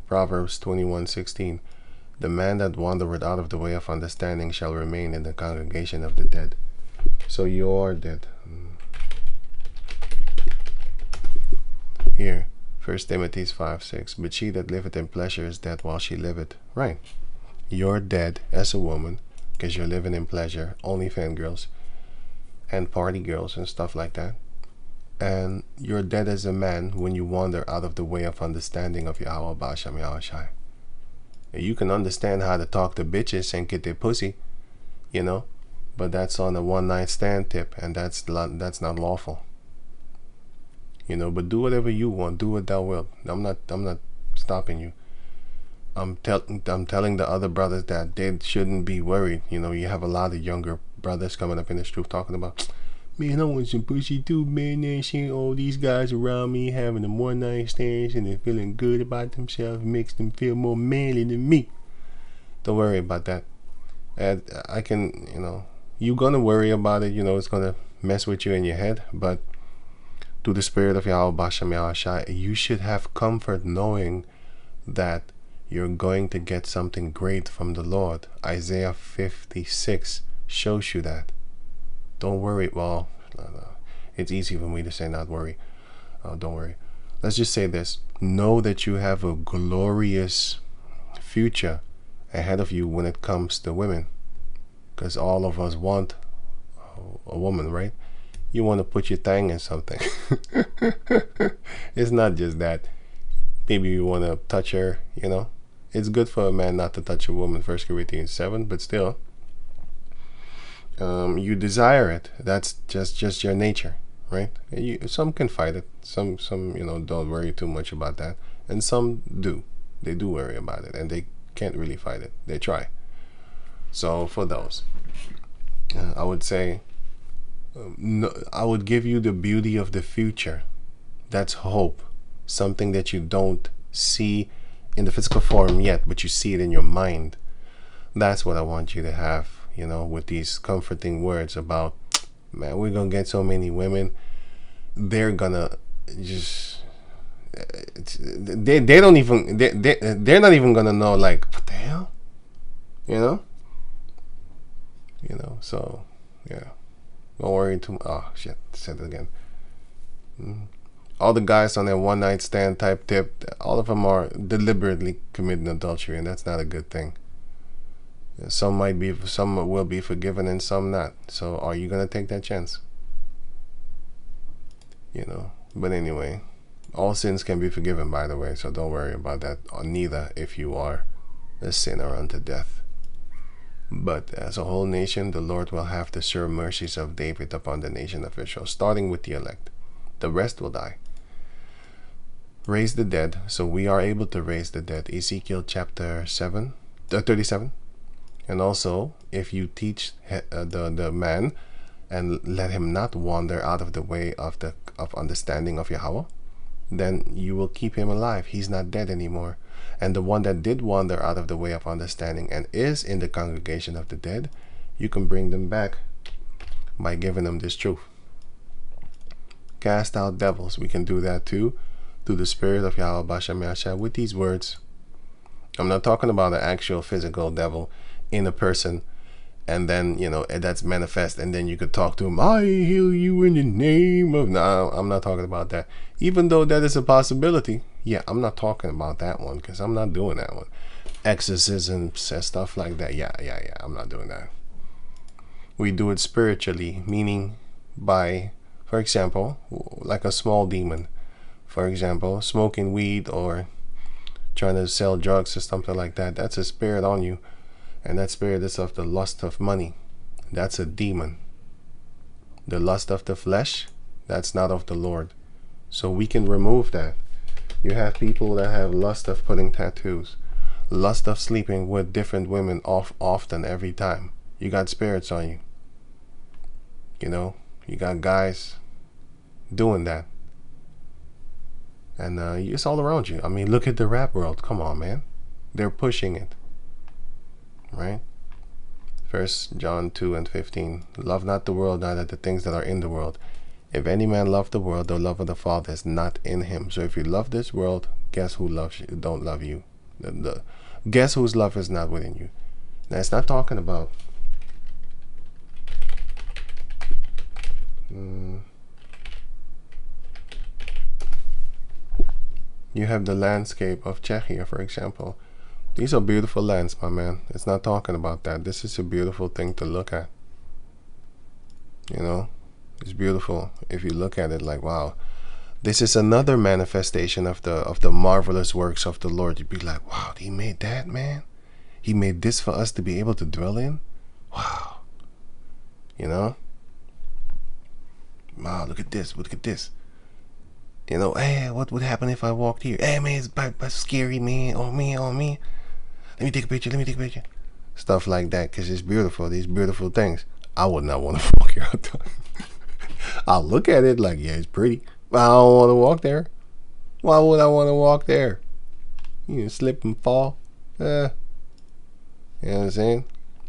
Proverbs 21:16. The man that wandereth out of the way of understanding shall remain in the congregation of the dead. So you are dead. Here, 1 Timothy 5:6. But she that liveth in pleasure is dead while she liveth. Right. You're dead as a woman because you're living in pleasure, only fangirls and party girls and stuff like that. And you're dead as a man when you wander out of the way of understanding of Yahweh Basham Yahushai. You can understand how to talk to bitches and get their pussy, you know, but that's on a one-night stand tip, and that's not lawful. You know, but do whatever you want, do what thou wilt. I'm not stopping you. I'm telling the other brothers that they shouldn't be worried. You know, you have a lot of younger brothers coming up in this truth talking about, man, I want some pussy too, man. And seeing all these guys around me having them one night stands and they're feeling good about themselves, makes them feel more manly than me. Don't worry about that. And I can, you know, you're gonna worry about it. You know, it's gonna mess with you in your head. But through the Spirit of Yahweh Basham Yahushai, you should have comfort knowing that you're going to get something great from the Lord. Isaiah 56 shows you that. Don't worry. Well, it's easy for me to say not worry. Don't worry. Let's just say this. Know that you have a glorious future ahead of you when it comes to women. Because all of us want a woman, right? You want to put your thing in something. It's not just that. Maybe you want to touch her, you know. It's good for a man not to touch a woman, 1 Corinthians 7, but still. You desire it. That's just your nature, right? Some can fight it. Some you know, don't worry too much about that. And some do. They do worry about it, and they can't really fight it. They try. So for those, I would say, no, I would give you the beauty of the future. That's hope. Something that you don't see in the physical form yet, but you see it in your mind. That's what I want you to have, you know, with these comforting words about, man, we're gonna get so many women. They're gonna just, they don't even, they're not even gonna know, like, what the hell, you know. So yeah, don't worry too much. Oh shit, said it again. All the guys on their one night stand type tip, all of them are deliberately committing adultery, and that's not a good thing. Some will be forgiven and some not. So are you gonna take that chance? You know. But anyway, all sins can be forgiven, by the way, so don't worry about that, or neither if you are a sinner unto death. But as a whole nation, the Lord will have the sure mercies of David upon the nation of Israel, starting with the elect. The rest will die. Raise the dead, so we are able to raise the dead. Ezekiel chapter 37. And also, if you teach the man and let him not wander out of the way of understanding of Yahweh, then you will keep him alive. He's not dead anymore. And the one that did wander out of the way of understanding and is in the congregation of the dead, you can bring them back by giving them this truth. Cast out devils. We can do that too, through the Spirit of Yahweh Basham Yahushua, with these words. I'm not talking about an actual physical devil in a person, and then, you know, that's manifest, and then you could talk to him, I heal you in the name of... No, I'm not talking about that. Even though that is a possibility, yeah, I'm not talking about that one, because I'm not doing that one. Exorcisms and stuff like that, yeah, I'm not doing that. We do it spiritually, meaning by, for example, like a small demon. For example, smoking weed or trying to sell drugs or something like that. That's a spirit on you. And that spirit is of the lust of money. That's a demon. The lust of the flesh, that's not of the Lord. So we can remove that. You have people that have lust of putting tattoos, lust of sleeping with different women often every time. You got spirits on you. You know, you got guys doing that. And it's all around you. I mean, look at the rap world. Come on, man. They're pushing it. Right? 1 John 2:15. Love not the world, neither the things that are in the world. If any man love the world, the love of the Father is not in him. So if you love this world, guess who loves you, don't love you. Guess whose love is not within you. Now, it's not talking about you have the landscape of Czechia, for example. These are beautiful lands, my man. It's not talking about that. This is a beautiful thing to look at. You know, it's beautiful if you look at it like, wow, this is another manifestation of the marvelous works of the Lord. You'd be like, wow, he made that, man. He made this for us to be able to dwell in. Wow. You know? Wow, look at this. Look at this. You know, hey, what would happen if I walked here? Hey, man, it's scary, man. Oh, me, oh, me. Let me take a picture. Let me take a picture. Stuff like that, because it's beautiful. These beautiful things. I would not want to walk here all the time. I'll look at it like, yeah, it's pretty. But I don't want to walk there. Why would I want to walk there? You know, slip and fall. You know what I'm saying?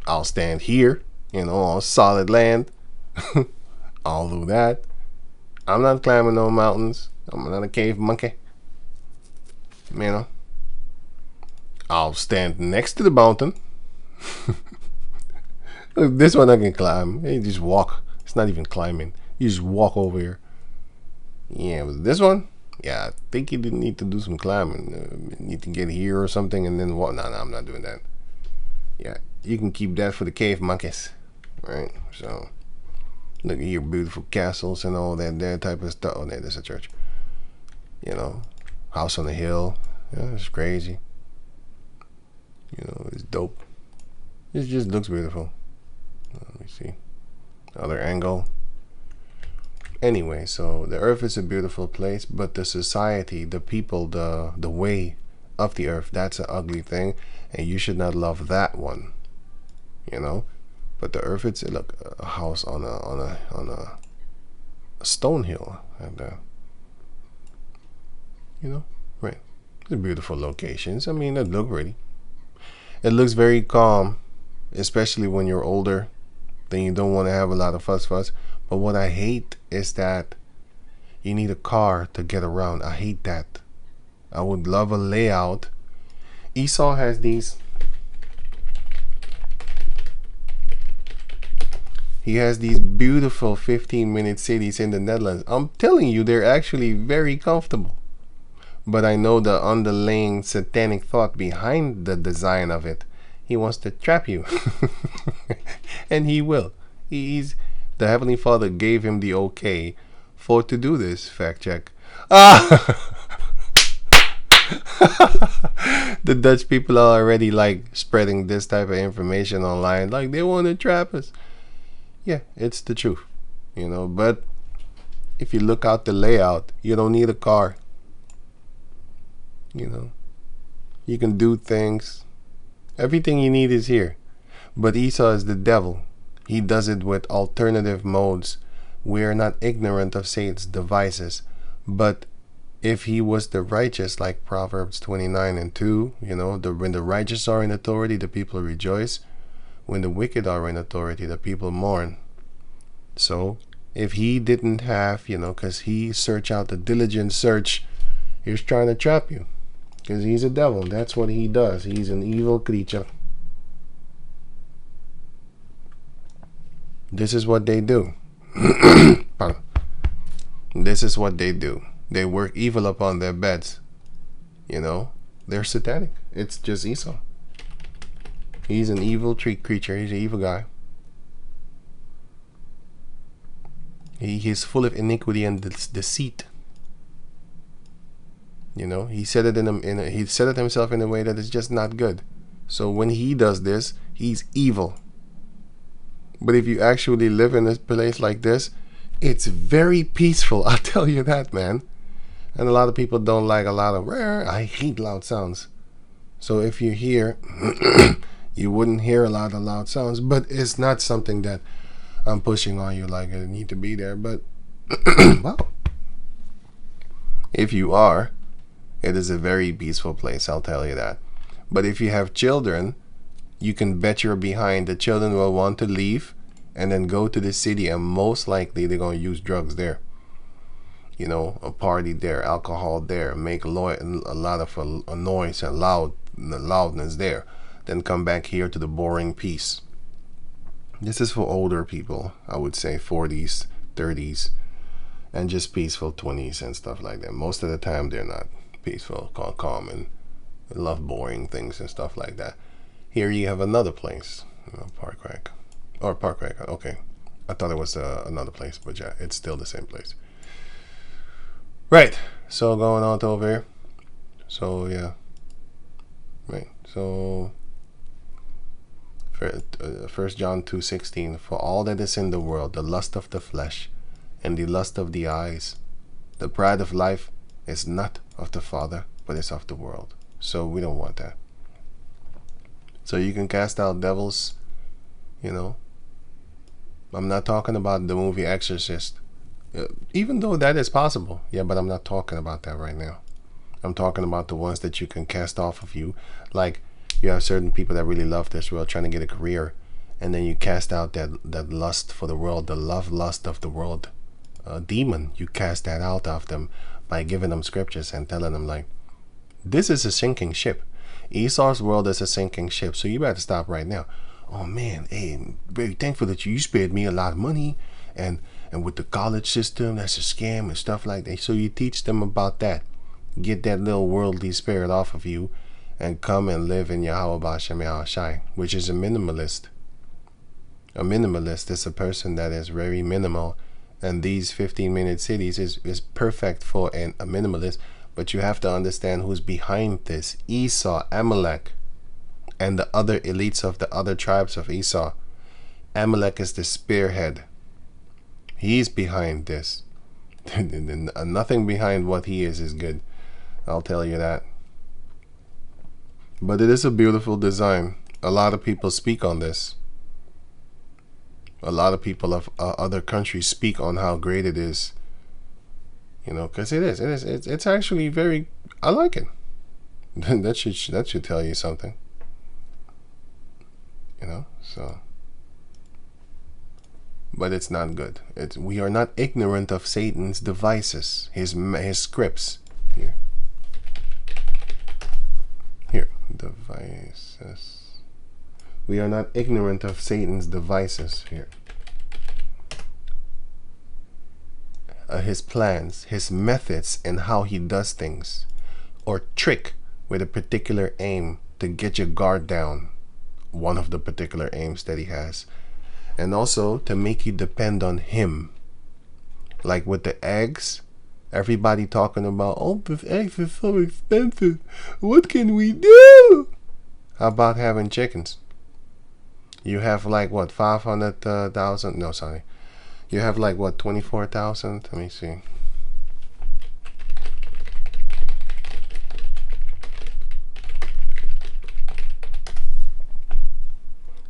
I'll stand here, you know, on solid land. I'll do that. I'm not climbing no mountains. I'm not a cave monkey. You know. I'll stand next to the mountain. Look, this one I can climb. You just walk. It's not even climbing. You just walk over here. Yeah, but this one, yeah, I think you didn't need to do some climbing. You need to get here or something and then walk. No, I'm not doing that. Yeah, you can keep that for the cave monkeys, right? So, look at here, beautiful castles and all that type of stuff. Oh, there's a church. You know, house on the hill. Yeah, it's crazy. You know, it's dope. It just looks beautiful. Let me see. Other angle. Anyway, so the earth is a beautiful place, but the society, the people, the way of the earth, that's an ugly thing, and you should not love that one. You know, but the earth, it's look, a house on a stone hill, and you know, right? They're beautiful locations. I mean, they look pretty. It looks very calm, especially when you're older. Then you don't want to have a lot of fuss. But what I hate is that you need a car to get around. I hate that. I would love a layout. Esau has these. He has these beautiful 15-minute cities in the Netherlands. I'm telling you, they're actually very comfortable. But I know the underlying satanic thought behind the design of it. He wants to trap you. And he will. The Heavenly Father gave him the okay for to do this. Fact check. The Dutch people are already like spreading this type of information online. Like they want to trap us. Yeah, it's the truth. You know, but if you look out the layout, you don't need a car. You know, you can do things. Everything you need is here. But Esau is the devil. He does it with alternative modes. We are not ignorant of Satan's devices. But if he was the righteous, like Proverbs 29:2, you know, when the righteous are in authority, the people rejoice. When the wicked are in authority, the people mourn. So if he didn't have, you know, because he search out the diligent search, he's trying to trap you. Because he's a devil. That's what he does. He's an evil creature. This is what they do. This is what they do. They work evil upon their beds. You know, they're satanic. It's just Esau. He's an evil creature. He's an evil guy. He's full of iniquity and deceit. You know, he said it he said it himself in a way that is just not good. So when he does this, he's evil. But if you actually live in a place like this, it's very peaceful. I'll tell you that, man. And a lot of people don't like a lot of I hate loud sounds. So if you're here, you wouldn't hear a lot of loud sounds. But it's not something that I'm pushing on you like I need to be there. But well, if you are, it is a very peaceful place, I'll tell you that. But if you have children, you can bet your behind the children will want to leave and then go to the city, and most likely they're going to use drugs there. you know, a party there, alcohol there, make a lot of a noise and loudness there, then come back here to the boring peace. This is for older people, I would say 40s, 30s, and just peaceful 20s and stuff like that. Most of the time they're not peaceful, calm, and love boring things and stuff like that. Here you have another place, Park Rack. Okay. I thought it was another place, but yeah, it's still the same place. Right, so going on to over here. So yeah, right. So 1 John 2:16, for all that is in the world, the lust of the flesh and the lust of the eyes, the pride of life is not of the Father, but is of the world. So we don't want that. So you can cast out devils, you know. I'm not talking about the movie Exorcist. Even though that is possible. Yeah, but I'm not talking about that right now. I'm talking about the ones that you can cast off of you. Like, you have certain people that really love this world, trying to get a career, and then you cast out that lust for the world, the lust of the world demon. You cast that out of them by giving them scriptures and telling them, like, this is a sinking ship. Esau's world is a sinking ship, so you better stop right now. Oh man, hey, I'm very thankful that you spared me a lot of money, and with the college system, that's a scam and stuff like that. So you teach them about that. Get that little worldly spirit off of you, and come and live in Yahweh B'Shem Yahushai, which is a minimalist. A minimalist is a person that is very minimal, and these 15-minute cities is perfect for a minimalist. But you have to understand who's behind this. Esau, Amalek, and the other elites of the other tribes of Esau. Amalek is the spearhead. He's behind this. Nothing behind what he is good. I'll tell you that. But it is a beautiful design. A lot of people speak on this. A lot of people of other countries speak on how great it is. You know, because it's actually very, I like it. that should tell you something. You know, so. But it's not good. We are not ignorant of Satan's devices, his scripts. Here, devices. We are not ignorant of Satan's devices here. His plans, his methods, and how he does things, or trick with a particular aim to get your guard down. One of the particular aims that he has. And also to make you depend on him. Like with the eggs, everybody talking about, oh, the eggs are so expensive. What can we do? How about having chickens? You have like what, 500,000? No, sorry. You have like what, 24,000? Let me see.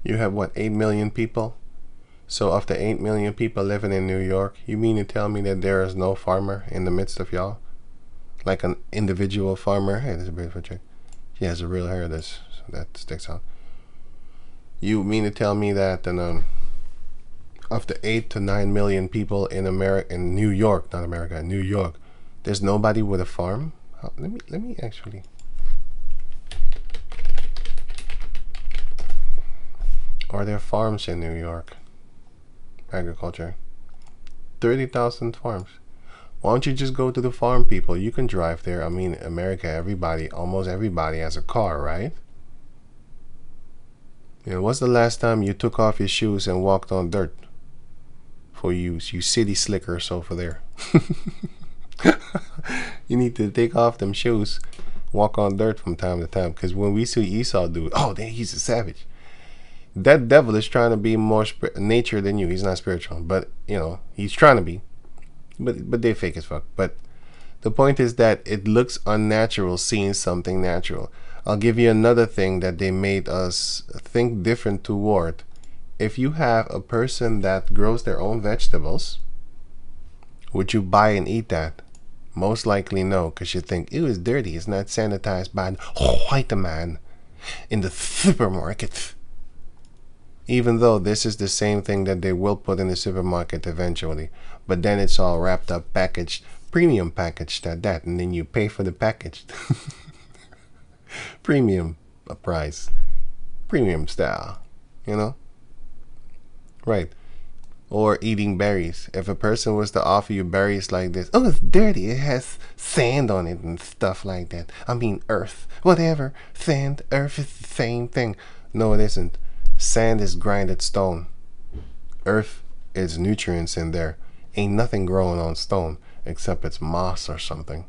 You have what, 8 million people? So of the 8 million people living in New York, you mean to tell me that there is no farmer in the midst of y'all? Like an individual farmer? Hey, there's a beautiful chick. She has a real hair, so that sticks out. You mean to tell me that of the 8 to 9 million people in America, in New York, not America, New York, there's nobody with a farm? Let me actually. Are there farms in New York? Agriculture. 30,000 farms. Why don't you just go to the farm, people? You can drive there. I mean, America, almost everybody has a car, right? You know, what's the last time you took off your shoes and walked on dirt? For you city slickers over there. You need to take off them shoes, walk on dirt from time to time. Because when we see Esau do it, oh, he's a savage. That devil is trying to be more nature than you. He's not spiritual, but you know, he's trying to be. But they're fake as fuck. But the point is that it looks unnatural seeing something natural. I'll give you another thing that they made us think different toward. If you have a person that grows their own vegetables, would you buy and eat that? Most likely no, because you think, ew, it's dirty. It's not sanitized by a white man in the supermarket. Even though this is the same thing that they will put in the supermarket eventually. But then it's all wrapped up, packaged, Premium packaged at that, and then you pay for the packaged. Premium price. Premium style. You know? Right. Or eating berries. If a person was to offer you berries like this, oh, it's dirty. It has sand on it and stuff like that. I mean, earth. Whatever. Sand, earth is the same thing. No, it isn't. Sand is grinded stone. Earth is nutrients in there. Ain't nothing growing on stone except it's moss or something.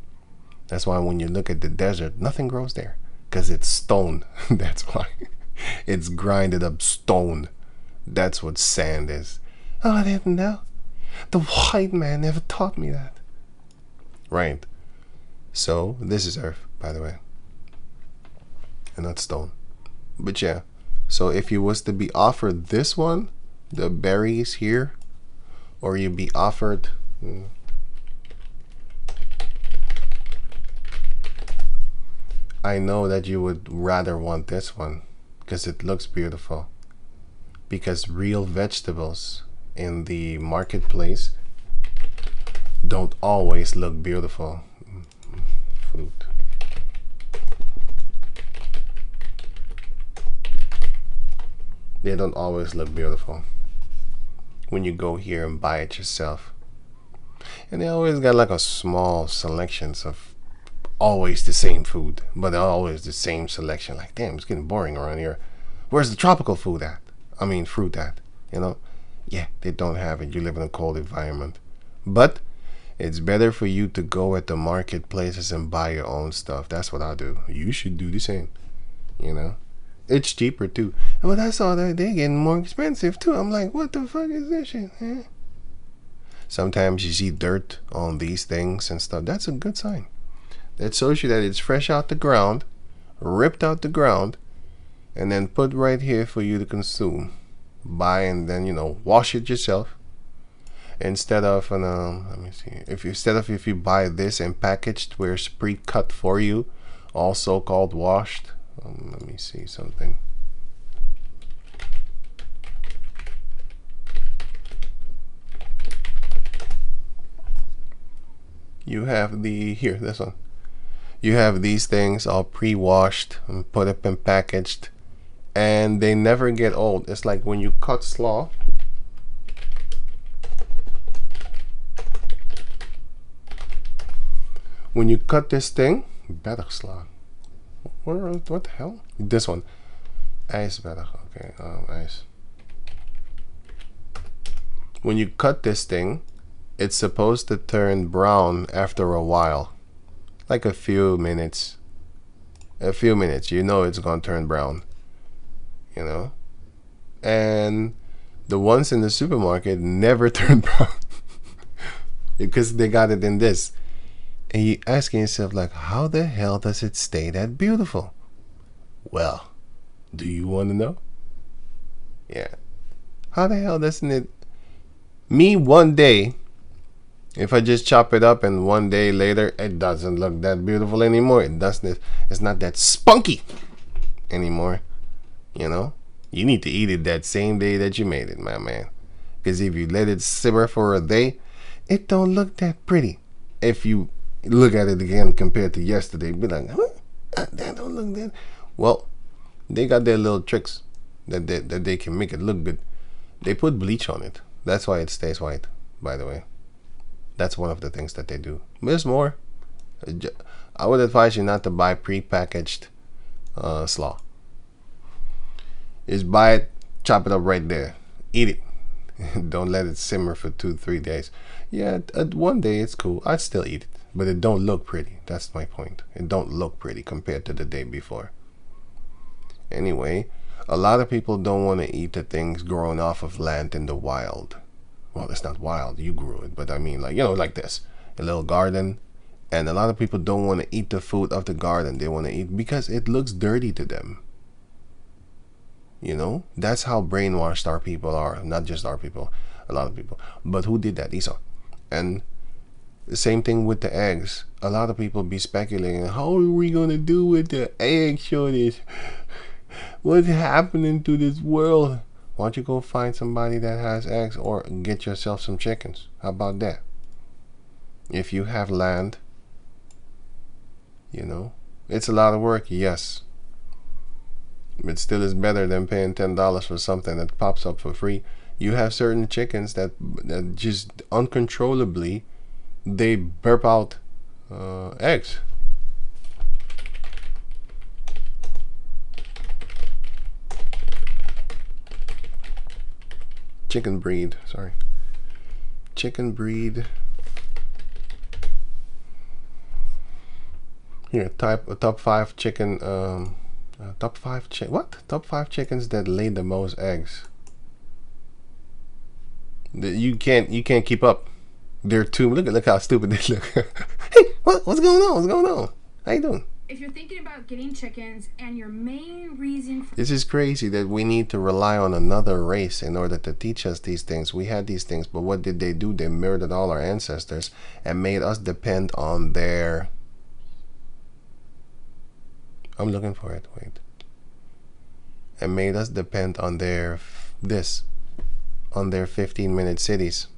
That's why when you look at the desert, nothing grows there. Because it's stone. That's why. It's grinded up stone. That's what sand is. Oh, I didn't know. The white man never taught me that. Right. So, this is earth, by the way. And not stone. But yeah. So, if you was to be offered this one, the berries here, or you be offered... I know that you would rather want this one because it looks beautiful. Because real vegetables in the marketplace don't always look beautiful. Fruit. They don't always look beautiful when you go here and buy it yourself. And they always got like a small selections of always the same food, but always the same selection. Like, damn, it's getting boring around here. Where's the tropical food at? I mean, fruit at, you know? Yeah, they don't have it. You live in a cold environment. But it's better for you to go at the marketplaces and buy your own stuff. That's what I do. You should do the same, you know? It's cheaper too. But I saw that they're getting more expensive too. I'm like, what the fuck is this shit? Eh? Sometimes you see dirt on these things and stuff. That's a good sign. That shows you that it's fresh out the ground, ripped out the ground, and then put right here for you to consume. Buy and then, you know, wash it yourself. Instead of let me see. If you buy this and packaged where it's pre-cut for you, also called washed. Let me see something. You have this one. You have these things all pre-washed and put up and packaged, and they never get old. It's like when you cut slaw. When you cut this thing, better slaw. What the hell? This one. Ice better. Okay, ice. When you cut this thing, it's supposed to turn brown after a while. Like a few minutes. A few minutes. You know it's gonna turn brown. You know? And the ones in the supermarket never turn brown. Because they got it in this. And you asking yourself, like, how the hell does it stay that beautiful? Well, do you want to know? Yeah. How the hell doesn't it... Me, one day, if I just chop it up and one day later, it doesn't look that beautiful anymore. It doesn't. It's not that spunky anymore. You know? You need to eat it that same day that you made it, my man. Because if you let it simmer for a day, it don't look that pretty. If you look at it again compared to yesterday, be like, huh? That don't look that. Well, they got their little tricks that they can make it look good. They put bleach on it. That's why it stays white, by the way. That's one of the things that they do. But there's more. I would advise you not to buy pre-packaged slaw. Just buy it, chop it up right there. Eat it. Don't let it simmer for 2-3 days. Yeah, at one day it's cool. I'd still eat it. But it don't look pretty. That's my point. It don't look pretty compared to the day before. Anyway, a lot of people don't want to eat the things growing off of land in the wild. Well, it's not wild. You grew it. But I mean, like, you know, like this. A little garden. And a lot of people don't want to eat the food of the garden. They want to eat because it looks dirty to them. You know? That's how brainwashed our people are. Not just our people. A lot of people. But who did that? Esau. And the same thing with the eggs. A lot of people be speculating, how are we going to do with the egg shortage? What's happening to this world? Why don't you go find somebody that has eggs or get yourself some chickens? How about that? If you have land, you know, it's a lot of work, yes. It still is better than paying $10 for something that pops up for free. You have certain chickens that just uncontrollably, they burp out eggs. Chicken breed, sorry. Chicken breed. Here, top 5 chicken. Top 5 Top 5 chickens that lay the most eggs. You can't keep up. They're too. Look how stupid they look. Hey, what's going on? What's going on? How you doing? If you're thinking about getting chickens and your main reason This is crazy that we need to rely on another race in order to teach us these things. We had these things, but what did they do? They murdered all our ancestors and made us depend on their... I'm looking for it, wait. And made us depend on their on their 15-minute cities.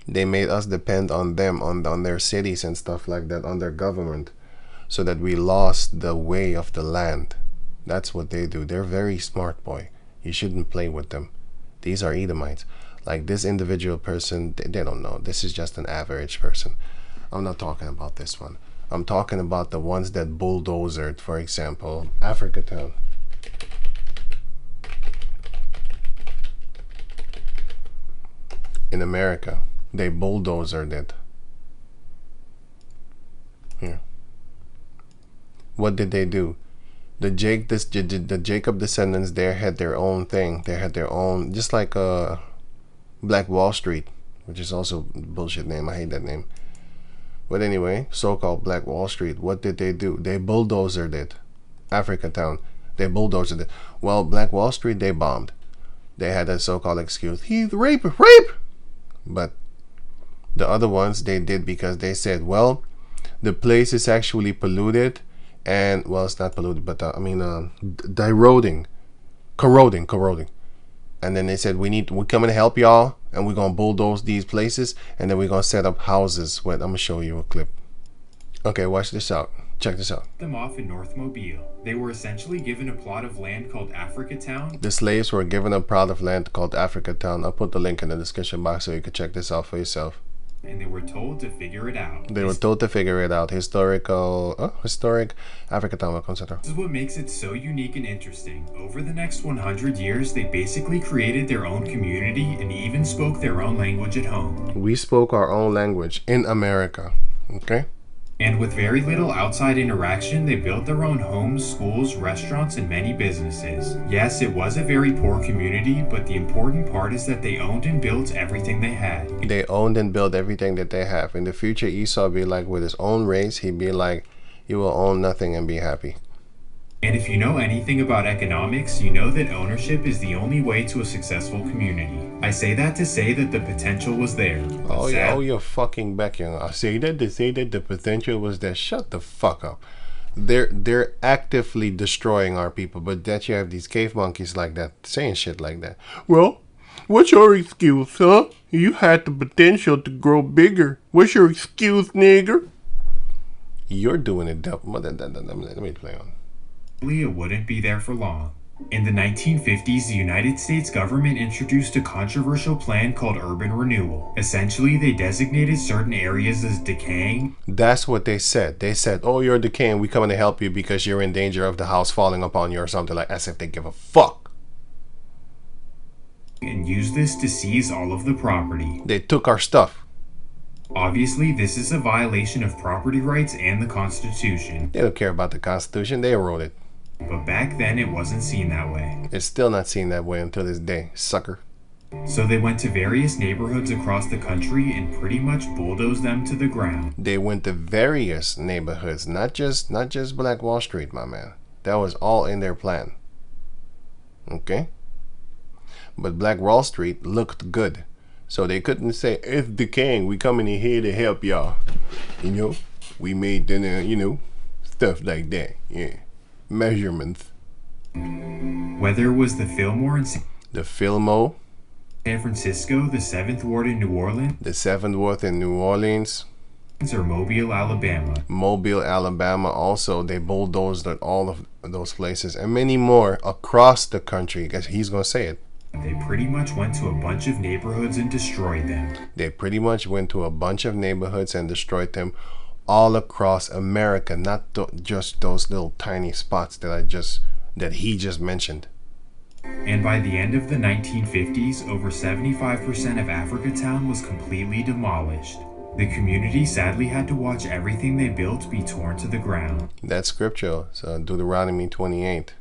They made us depend on them, on their cities and stuff like that, on their government, so that we lost the way of the land. That's what they do. They're very smart, boy. You shouldn't play with them. These are Edomites. Like this individual person, they don't know. This is just an average person. I'm not talking about this one. I'm talking about the ones that bulldozed, for example, Africa Town. In America, they bulldozed it. Here. What did they do? The Jacob descendants there had their own thing. They had their own, just like Black Wall Street, which is also a bullshit name. I hate that name. But anyway, so-called Black Wall Street, what did they do? They bulldozed it. Africa Town, they bulldozed it. Well, Black Wall Street, they bombed. They had a so-called excuse. He's rape. But the other ones, they did because they said, well, the place is actually polluted. And, well, it's not polluted, but corroding. And then they said, we're coming to help y'all, and we're going to bulldoze these places, and then we're going to set up houses. Wait, I'm going to show you a clip. Okay, watch this out. Check this out. Them off in North Mobile. They were essentially given a plot of land called Africa Town. The slaves were given a plot of land called Africa Town. I'll put the link in the description box so you can check this out for yourself. And they were told to figure it out. They were told to figure it out. Historic Africa Town, consider. This is what makes it so unique and interesting. Over the next 100 years, they basically created their own community and even spoke their own language at home. We spoke our own language in America, okay? And with very little outside interaction, they built their own homes, schools, restaurants, and many businesses. Yes, it was a very poor community, but the important part is that they owned and built everything they had. They owned and built everything that they have. In the future, Esau would be like, with his own race, he'd be like, you will own nothing and be happy. And if you know anything about economics, you know that ownership is the only way to a successful community. I say that to say that the potential was there. Oh yeah, oh you're fucking back, young. I say that to say that the potential was there. Shut the fuck up. They're actively destroying our people, but that you have these cave monkeys like that saying shit like that. Well, what's your excuse, huh? You had the potential to grow bigger. What's your excuse, nigger? You're doing it. Let me play on. It wouldn't be there for long. In the 1950s, the United States government introduced a controversial plan called urban renewal. Essentially, they designated certain areas as decaying. That's what they said. They said, oh, you're decaying. We're coming to help you because you're in danger of the house falling upon you or something, like as if they give a fuck. And used this to seize all of the property. They took our stuff. Obviously, this is a violation of property rights and the Constitution. They don't care about the Constitution. They wrote it. But back then, it wasn't seen that way. It's still not seen that way until this day, sucker. So they went to various neighborhoods across the country and pretty much bulldozed them to the ground. They went to various neighborhoods, not just Black Wall Street, my man. That was all in their plan. Okay? But Black Wall Street looked good. So they couldn't say, it's decaying, we coming in here to help y'all. You know? We made the, stuff like that. Yeah. Measurements. Whether it was the Fillmore and... The Fillmore. San Francisco, the 7th Ward in New Orleans, the 7th Ward in New Orleans, or Mobile, Alabama. Mobile, Alabama. Also, they bulldozed all of those places and many more across the country. Because he's gonna say it. They pretty much went to a bunch of neighborhoods and destroyed them. They pretty much went to a bunch of neighborhoods and destroyed them all across America, not just those little tiny spots that he just mentioned. And by the end of the 1950s, over 75% of Africatown was completely demolished. The community sadly had to watch everything they built be torn to the ground. That's scriptural. So Deuteronomy 28.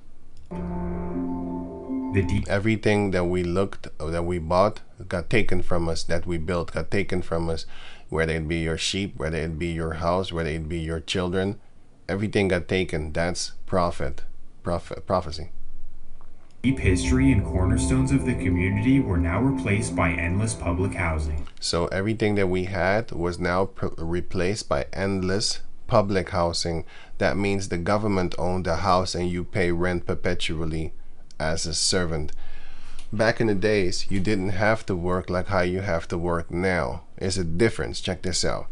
Everything that we bought got taken from us, that we built got taken from us, whether it be your sheep, whether it be your house, whether it be your children, everything got taken. That's prophecy. Deep history and cornerstones of the community were now replaced by endless public housing. So everything that we had was now replaced by endless public housing. That means the government owned the house and you pay rent perpetually as a servant. Back in the days, you didn't have to work like how you have to work now. There's a difference. Check this out.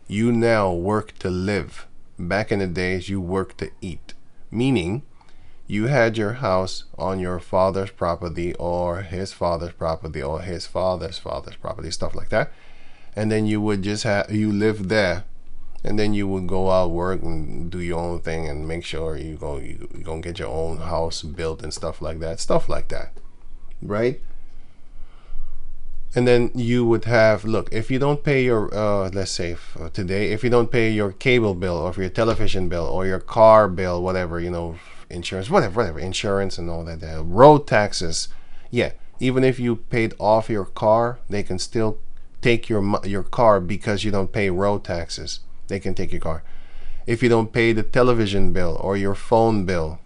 You now work to live. Back in the days, you work to eat. Meaning, you had your house on your father's property or his father's property or his father's property, stuff like that. And then you would you live there. And then you would go out, work, and do your own thing and make sure you're gonna get your own house built and stuff like that. Right? And then you would have, look, if you don't pay your, let's say today, if you don't pay your cable bill or your television bill or your car bill, whatever, insurance, whatever, insurance and all that, road taxes, yeah, even if you paid off your car, they can still take your car because you don't pay road taxes. They can take your car. If you don't pay the television bill or your phone bill,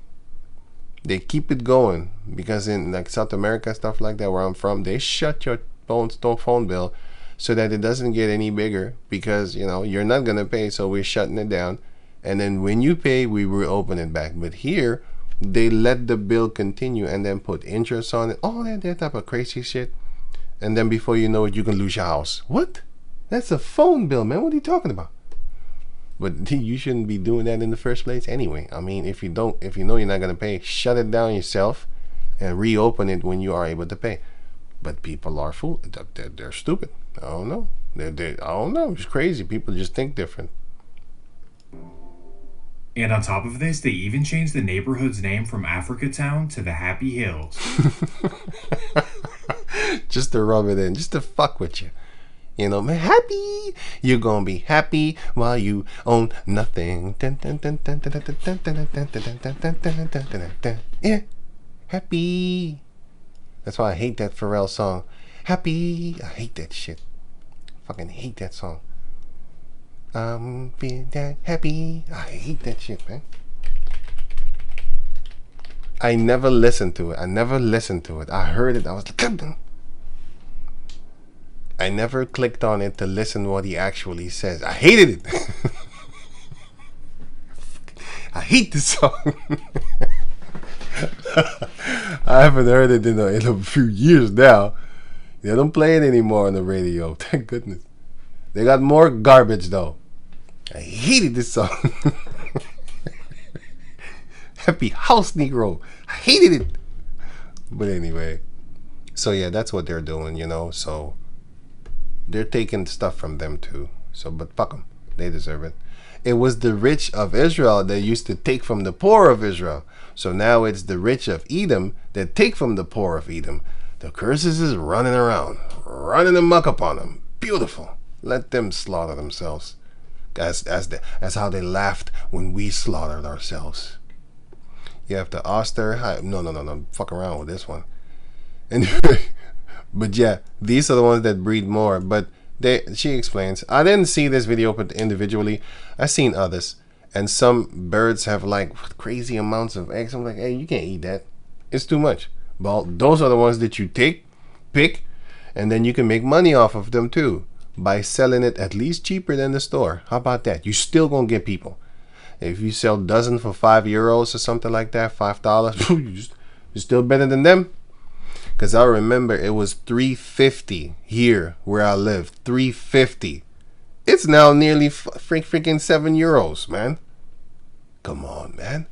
they keep it going, because in like South America, stuff like that, where I'm from, they shut your phone bill so that it doesn't get any bigger, because you're not gonna pay, so we're shutting it down, and then when you pay, we reopen it back. But here, they let the bill continue and then put interest on it, all that type of crazy shit, and then before you know it, you can lose your house. What? That's a phone bill, man. What are you talking about? But you shouldn't be doing that in the first place anyway. I mean, if you know you're not gonna pay, shut it down yourself and reopen it when you are able to pay. But people are fool. They're stupid. I don't know. I don't know. It's crazy. People just think different. And on top of this, they even changed the neighborhood's name from Africatown to the Happy Hills. Just to rub it in, just to fuck with you. Man, happy. You're gonna be happy while you own nothing. Yeah, happy. That's why I hate that Pharrell song. Happy. I hate that shit. Fucking hate that song. I'm being that happy. I hate that shit, man. I never listened to it. I heard it. I was like, God. I never clicked on it to listen what he actually says. I hated it. I hate this song. I haven't heard it in a few years now. They don't play it anymore on the radio. Thank goodness. They got more garbage though. I hated this song. Happy House Negro. I hated it. But anyway. So yeah, that's what they're doing, so they're taking stuff from them too. So, but fuck them. They deserve it. It was the rich of Israel that used to take from the poor of Israel. So now it's the rich of Edom that take from the poor of Edom. The curses is running around, running amok upon them. Beautiful. Let them slaughter themselves. As how they laughed when we slaughtered ourselves. You have to austere. No. Fuck around with this one. Anyway. But yeah, these are the ones that breed more. But she explains, I didn't see this video individually. I've seen others. And some birds have like crazy amounts of eggs. I'm like, hey, you can't eat that. It's too much. Well, those are the ones that you pick, and then you can make money off of them too, by selling it at least cheaper than the store. How about that? You still gonna get people. If you sell dozen for €5 or something like that, $5, you're still better than them. Because I remember it was $3.50 here where I live. $3.50. It's now nearly freaking €7, man. Come on, man.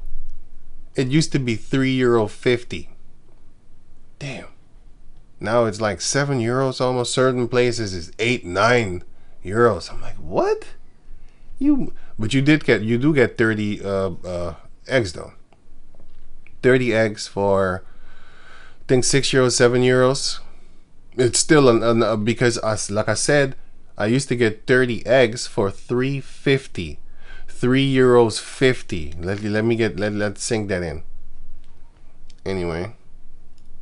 It used to be €3.50. Damn. Now it's like €7 almost. Certain places is €8-9. I'm like, what? But you do get 30 eggs though. 30 eggs for I think €6, €7. It's still because like I said, I used to get 30 eggs for €3.50. €3.50. Let's sink that in. Anyway.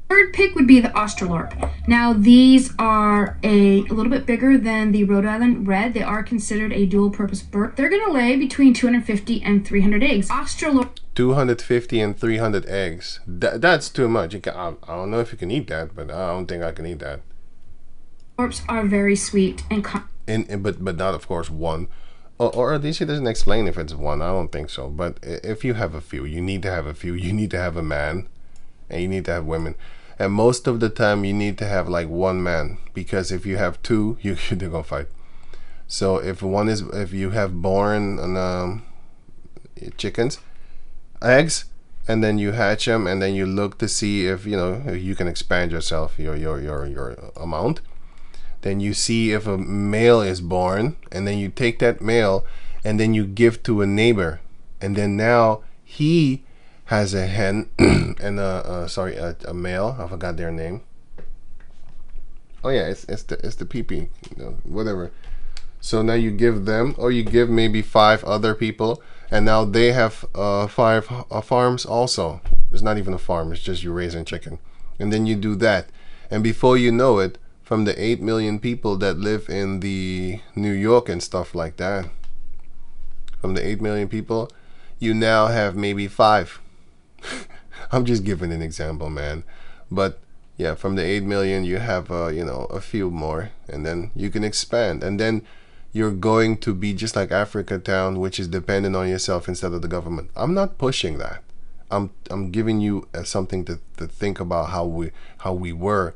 Third pick would be the Australorp. Now these are a little bit bigger than the Rhode Island Red. They are considered a dual-purpose bird. They're gonna lay between 250 and 300 eggs. Australorp. 250 and 300 eggs. That's too much. I don't know if you can eat that, but I don't think I can eat that. Australorps are very sweet and but not of course one. Or at least it doesn't explain if it's one. I don't think so. But if you have a few, you need to have a few. You need to have a man, and you need to have women. And most of the time, you need to have like one man, because if you have two, they're gonna fight. So if you have born chickens, eggs, and then you hatch them, and then you look to see if you can expand yourself, your amount. Then you see if a male is born, and then you take that male, and then you give to a neighbor, and then now he has a hen and a male. I forgot their name. Oh yeah, it's the pee-pee, whatever. So now you give them, or you give maybe 5 other people, and now they have 5 farms also. It's not even a farm, it's just you raising chicken. And then you do that, and before you know it, from the 8 million people that live in the New York and stuff like that, from the 8 million people, you now have maybe 5. I'm just giving an example, man. But yeah, from the 8 million, you have a few more, and then you can expand, and then you're going to be just like Africa Town, which is dependent on yourself instead of the government. I'm not pushing that. I'm giving you something to think about how we were,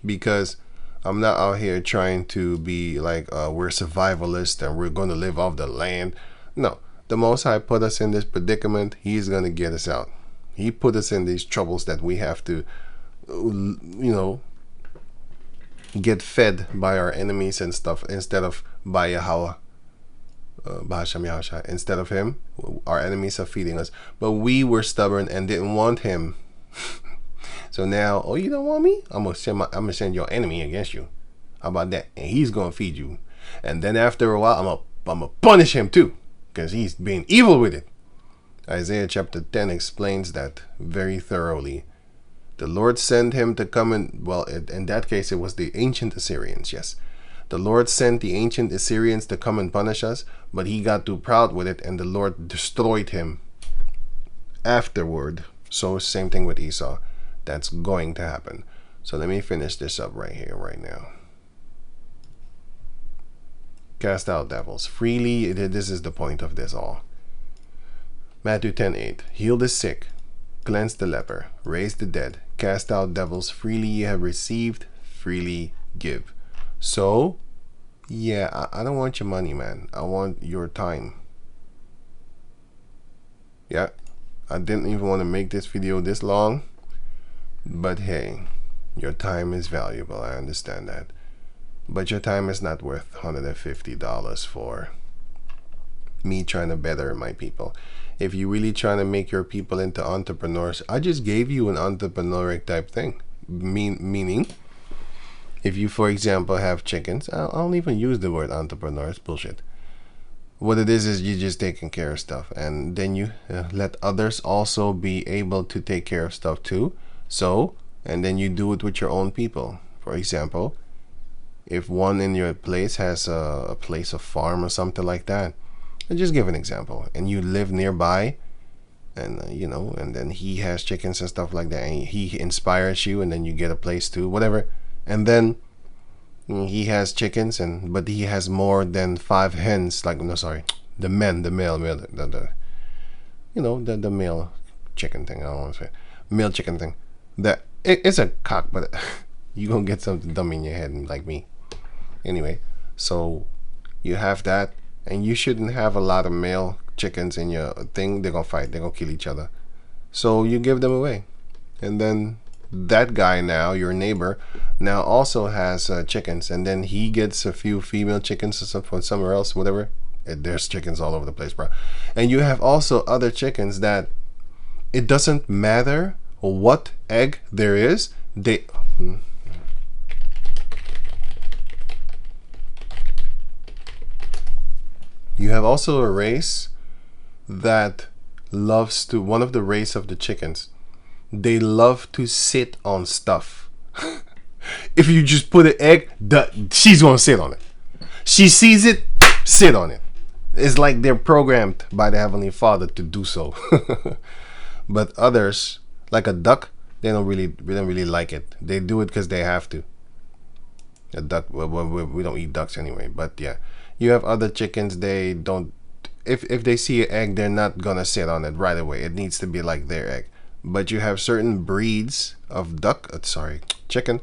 because I'm not out here trying to be like we're survivalists and we're going to live off the land. No, the Most High put us in this predicament. He's going to get us out. He put us in these troubles that we have to, get fed by our enemies and stuff, instead of by Yahweh, instead of him. Our enemies are feeding us, but we were stubborn and didn't want him. So now, oh, you don't want me? I'm gonna send your enemy against you. How about that? And he's gonna feed you, and then after a while, I'm gonna punish him too, because he's being evil with it. Isaiah chapter 10 explains that very thoroughly. The Lord sent him to come and, well, in that case, it was the ancient Assyrians, yes. The Lord sent the ancient Assyrians to come and punish us, but he got too proud with it, and the Lord destroyed him afterward. So same thing with Esau. That's going to happen. So let me finish this up right here, right now. Cast out devils freely. This is the point of this all. Matthew 10:8. Heal the sick, cleanse the leper, raise the dead, cast out devils. Freely ye have received, freely give. So, yeah, I don't want your money, man. I want your time. Yeah, I didn't even want to make this video this long, but hey, your time is valuable. I understand that. But your time is not worth $150 for me trying to better my people. If you're really trying to make your people into entrepreneurs, I just gave you an entrepreneuric type thing. Meaning, if you, for example, have chickens, I don't even use the word entrepreneur. It's bullshit. What it is you're just taking care of stuff, and then you let others also be able to take care of stuff too. So, and then you do it with your own people. For example, if one in your place has a place of farm or something like that, I'll just give an example, and you live nearby, and and then he has chickens and stuff like that, and he inspires you, and then you get a place too, whatever. And then he has chickens, but he has more than 5 hens, like, no, sorry, the male the male chicken thing, I don't want to say male chicken thing, that It's a cock, but you're gonna get something dumb in your head like me. Anyway, so you have that, and you shouldn't have a lot of male chickens in your thing. They're gonna fight, they're gonna kill each other. So you give them away. And then that guy now, your neighbor, now also has chickens, and then he gets a few female chickens or something from somewhere else, whatever. There's chickens all over the place, bro. And you have also other chickens that it doesn't matter what egg there is. You have also a race that loves to, one of the race of the chickens, they love to sit on stuff. If you just put an egg, she's gonna sit on it. She sees it, sit on it. It's like they're programmed by the Heavenly Father to do so. But others, like a duck, they don't really like it. They do it because they have to. A duck, well, we don't eat ducks anyway. But yeah, you have other chickens. They don't. If they see an egg, they're not gonna sit on it right away. It needs to be like their egg. But you have certain breeds of chicken,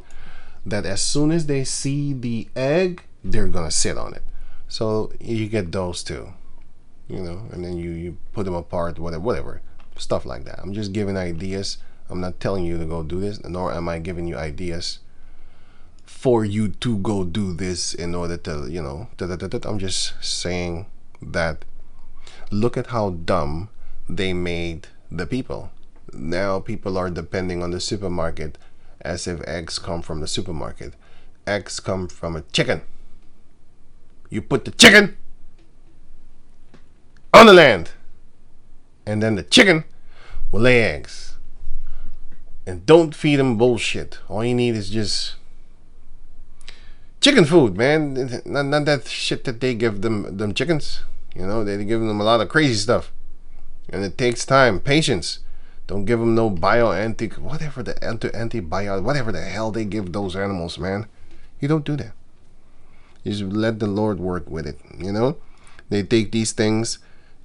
that as soon as they see the egg, they're gonna sit on it. So you get those too, and then you put them apart, whatever, stuff like that. I'm just giving ideas. I'm not telling you to go do this, nor am I giving you ideas for you to go do this in order to, I'm just saying that look at how dumb they made the people. Now people are depending on the supermarket as if eggs come from the supermarket. Eggs come from a chicken. You put the chicken on the land, and then the chicken will lay eggs. And don't feed them bullshit. All you need is just chicken food, man. Not that shit that they give them chickens. They give them a lot of crazy stuff, and it takes time, patience. Don't give them no antibiotic, whatever the hell they give those animals, man. You don't do that. You just let the Lord work with it. They take these things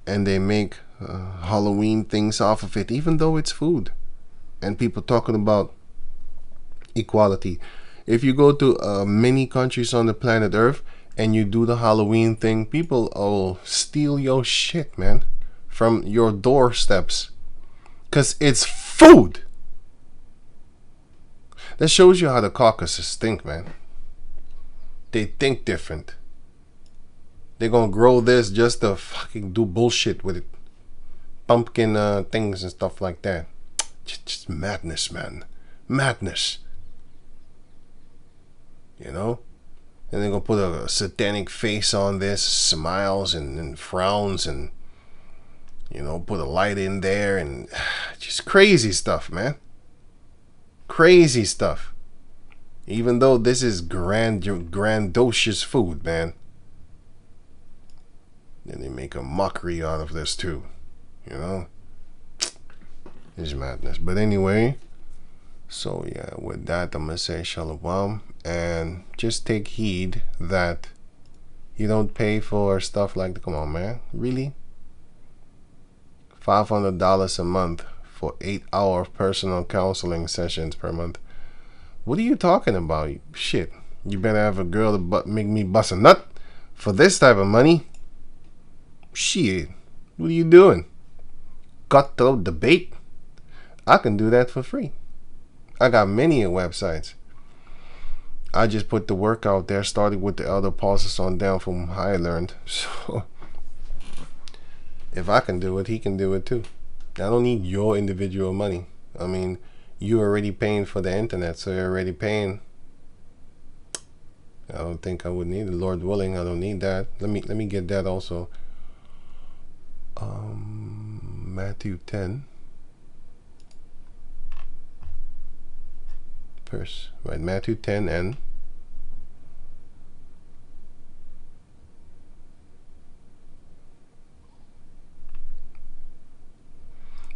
and they make Halloween things off of it, even though it's food. And people talking about equality. If you go to many countries on the planet Earth and you do the Halloween thing, people will steal your shit, man, from your doorsteps. Because it's food. That shows you how the Caucasus think, man. They think different. They're going to grow this just to fucking do bullshit with it. Pumpkin things and stuff like that. Just madness, man. Madness. And they're going to put a satanic face on this. Smiles and frowns and put a light in there and just crazy stuff, man. Crazy stuff. Even though this is grandiose food, man. Then they make a mockery out of this too. It's madness. But anyway, so yeah, with that I'm gonna say shalom, and just take heed that you don't pay for stuff like come on, man. Really? $500 a month for 8-hour personal counseling sessions per month. What are you talking about? Shit. You better have a girl to make me bust a nut for this type of money. Shit. What are you doing? Cutthroat debate? I can do that for free. I got many websites. I just put the work out there, started with the Elder Pauses on down from how I learned. So if I can do it, he can do it too. I don't need your individual money. I mean, you're already paying for the internet, so you're already paying. I don't think I would need it. Lord willing, I don't need that. Let me get that also. Matthew 10. Verse, right, Matthew 10 and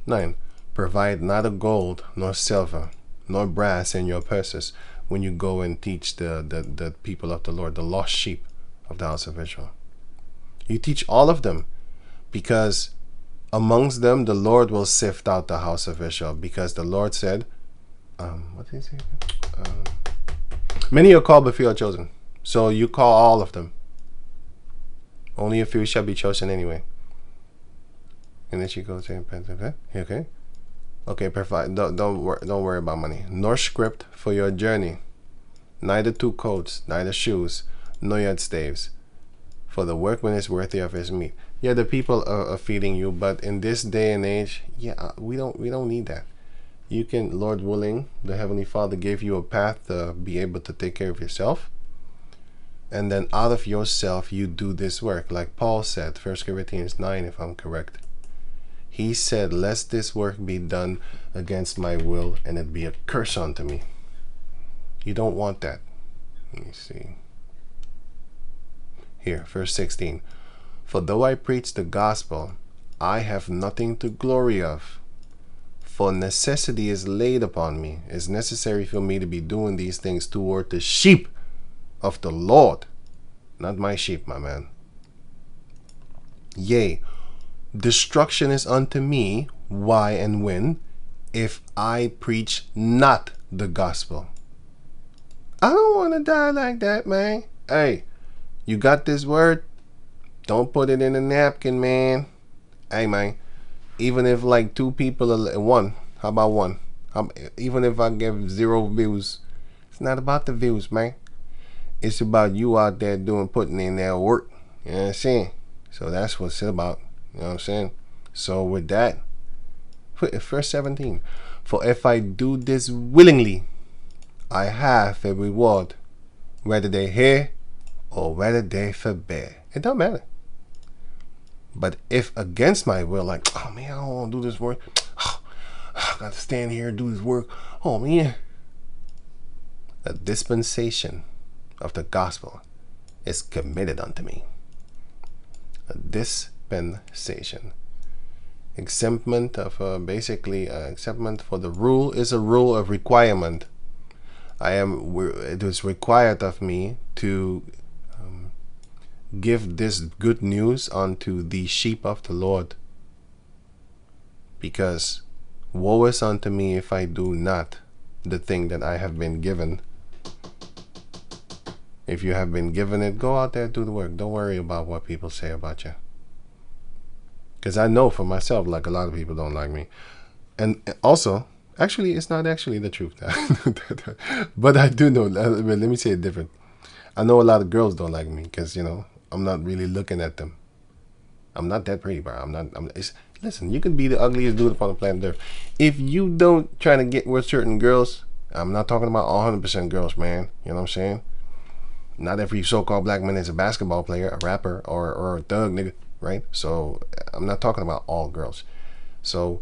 9. Provide neither gold nor silver nor brass in your purses when you go and teach the people of the Lord, the lost sheep of the house of Israel. You teach all of them, because amongst them the Lord will sift out the house of Israel, because the Lord said, what did he say? Many are called, but few are chosen. So you call all of them. Only a few shall be chosen anyway. And then she goes in. Okay. Okay, perfect. Don't worry about money. Nor script for your journey. Neither two coats, neither shoes, nor yet staves. For the workman is worthy of his meat. Yeah, the people are feeding you, but in this day and age, yeah, we don't need that. You can, Lord willing, the Heavenly Father gave you a path to be able to take care of yourself. And then out of yourself, you do this work. Like Paul said, 1 Corinthians 9, if I'm correct. He said, lest this work be done against my will, and it be a curse unto me. You don't want that. Let me see. Here, verse 16. For though I preach the gospel, I have nothing to glory of. For necessity is laid upon me. It's necessary for me to be doing these things toward the sheep of the Lord. Not my sheep, my man. Yea, destruction is unto me, why and when, if I preach not the gospel. I don't want to die like that, man. Hey, you got this word? Don't put it in a napkin, man. Hey, man. Even if like two people are one, how about one? Even if I give 0 views, it's not about the views, man. It's about you out there putting in that work. You know what I'm saying? So that's what it's about. You know what I'm saying? So with that, verse 17. For if I do this willingly, I have a reward, whether they hear or whether they forbear. It don't matter. But if against my will, like, oh man, I don't want to do this work. I got to stand here and do this work. Oh man. The dispensation of the gospel is committed unto me. A dispensation. Exemptment of basically exemptment for the rule is a rule of requirement. It is required of me to give this good news unto the sheep of the Lord. Because woe is unto me if I do not the thing that I have been given. If you have been given it, go out there, do the work. Don't worry about what people say about you. Because I know for myself, like a lot of people don't like me. And also, actually, it's not actually the truth. But I do know, let me say it different. I know a lot of girls don't like me because, you know, I'm not really looking at them. I'm not that pretty, bro. Listen, you can be the ugliest dude upon the planet Earth. If you don't try to get with certain girls, I'm not talking about 100% girls, man. You know what I'm saying? Not every so-called black man is a basketball player, a rapper, or a thug, nigga, right? So I'm not talking about all girls. So,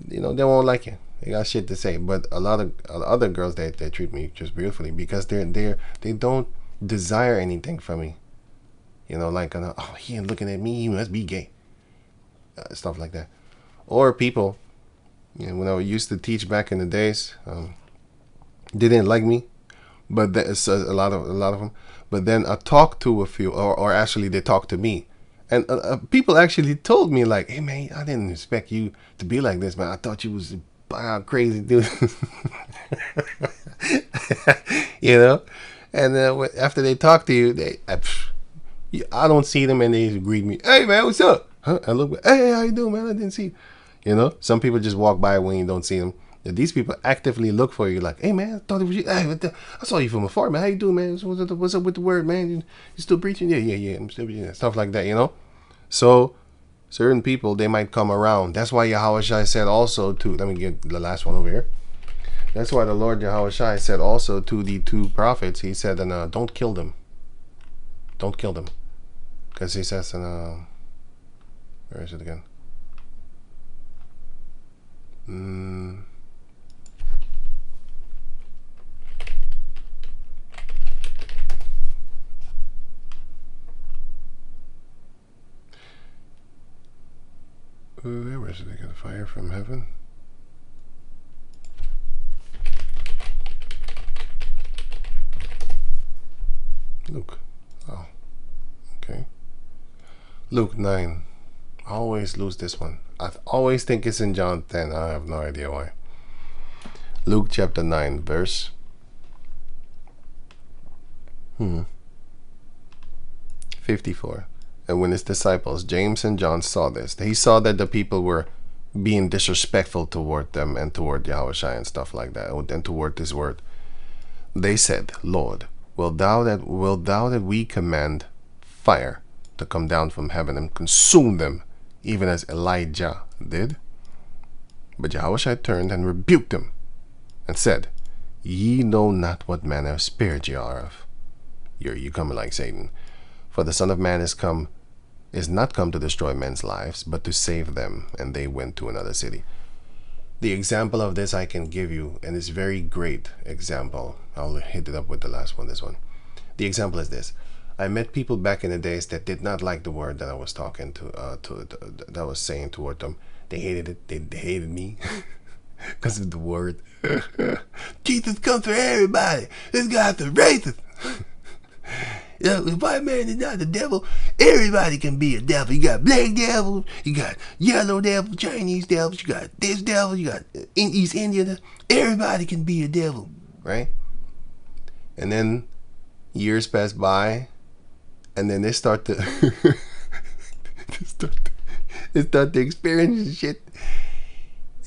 you know, they won't like you. They got shit to say. But a lot of other girls, they treat me just beautifully because they don't desire anything from me. You know, like, oh, he ain't looking at me, he must be gay. Stuff like that. Or people, you know, when I used to teach back in the days, they didn't like me, but there's a lot of them. But then I talked to a few, or actually they talked to me, and people actually told me like, "Hey man, I didn't expect you to be like this, man. I thought you was crazy dude." You know, and after they talk to you, I don't see them and they greet me. Hey man, what's up? Huh? I look, hey, how you doing, man? I didn't see you. You know, some people just walk by when you don't see them. These people actively look for you, like, hey man, I thought it was you. Hey, I saw you from afar, man. How you doing, man? What's up with the word, man? You still preaching? Yeah. I'm still preaching. Stuff like that, you know. So certain people, they might come around. That's why Yahushua said also to, let me get the last one over here. That's why the Lord Yahushua said also to the 2 prophets. He said, and don't kill them. Don't kill them. Because he says, where is it again? Where is it again? Fire from heaven? Luke. Oh, okay. Luke 9. I always lose this one. I always think it's in John 10. I have no idea why. Luke chapter 9, verse 54. And when his disciples, James and John, saw this, he saw that the people were being disrespectful toward them and toward Yahushua and stuff like that, and toward this word. They said, Lord, wilt thou that we command fire to come down from heaven and consume them, even as Elijah did? But Yahushua turned and rebuked them, and said, Ye know not what manner of spirit ye are of. You coming like Satan. For the Son of Man is not come to destroy men's lives, but to save them. And they went to another city. The example of this I can give you, and it's very great example. I'll hit it up with the last one, this one. The example is this. I met people back in the days that did not like the word that I was talking that I was saying toward them. They hated it. They hated me because of the word. Jesus comes for everybody. This guy's a racist. The white man is not the devil. Everybody can be a devil. You got black devil, you got yellow devil, Chinese devils, you got this devil, you got East Indian. Everybody can be a devil, right? And then years pass by, and then they start to they start to experience shit.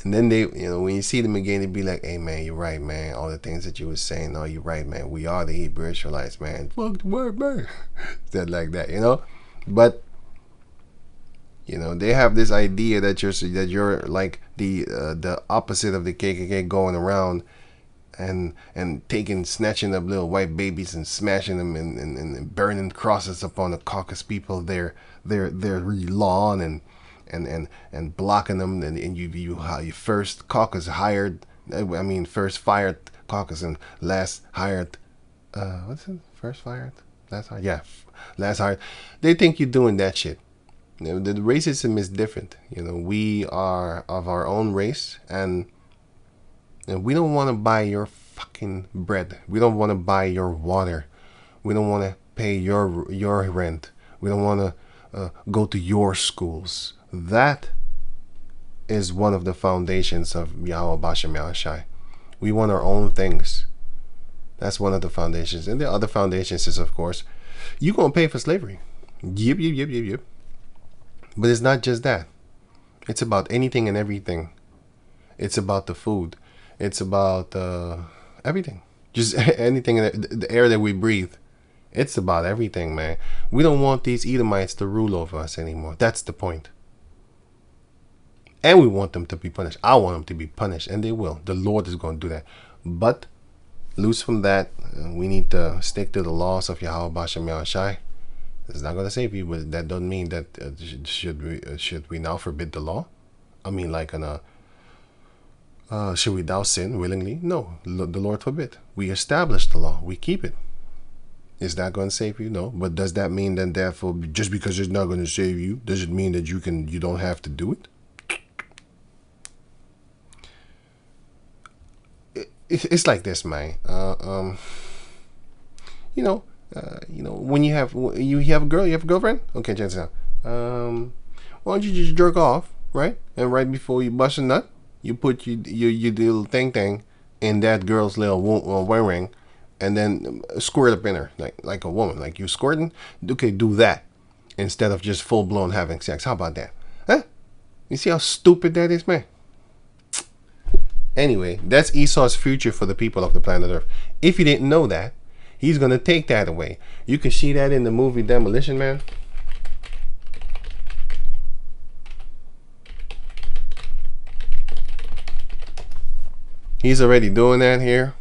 And then they, when you see them again, they be like, hey, man, you're right, man. All the things that you were saying, no, you're right, man. We are the Hebrew Israelites, man. Fuck the word, man. Said like that, But, they have this idea that you're like the opposite of the KKK, going around and snatching up little white babies and smashing them and burning crosses upon the Caucus people, their lawn, and blocking them, and you first Caucus hired, first fired Caucus and last hired, what's it? First fired, last hired, yeah, last hired. They think you're doing that shit. The racism is different. We are of our own race, and we don't want to buy your fucking bread. We don't want to buy your water. We don't want to pay your rent. We don't want to go to your schools. That is one of the foundations of Yahweh Bashem Yahushai. We want our own things. That's one of the foundations. And the other foundations is, of course, you're going to pay for slavery. Yep. But it's not just that. It's about anything and everything. It's about the food. It's about everything. Just anything, the air that we breathe. It's about everything, man. We don't want these Edomites to rule over us anymore. That's the point. And we want them to be punished. I want them to be punished, and they will. The Lord is going to do that. But loose from that, we need to stick to the laws of Yahweh Bashem Yahushai. It's not going to save you, but that doesn't mean that should we now forbid the law? Should we thou sin willingly? No, the Lord forbid. We establish the law. We keep it. Is that going to save you? No. But does that mean then, therefore, just because it's not going to save you, does it mean that you don't have to do it? It's like this, man. When you have a girl, you have a girlfriend. Okay, check this out. Why don't you just jerk off, right? And right before you bust a nut, you put your little thing in that girl's little wearing, and then squirt up in her like a woman, like you squirting. Okay, do that instead of just full blown having sex. How about that? Huh? You see how stupid that is, man? Anyway, that's Esau's future for the people of the planet Earth. If you didn't know that, he's going to take that away. You can see that in the movie Demolition Man. He's already doing that here.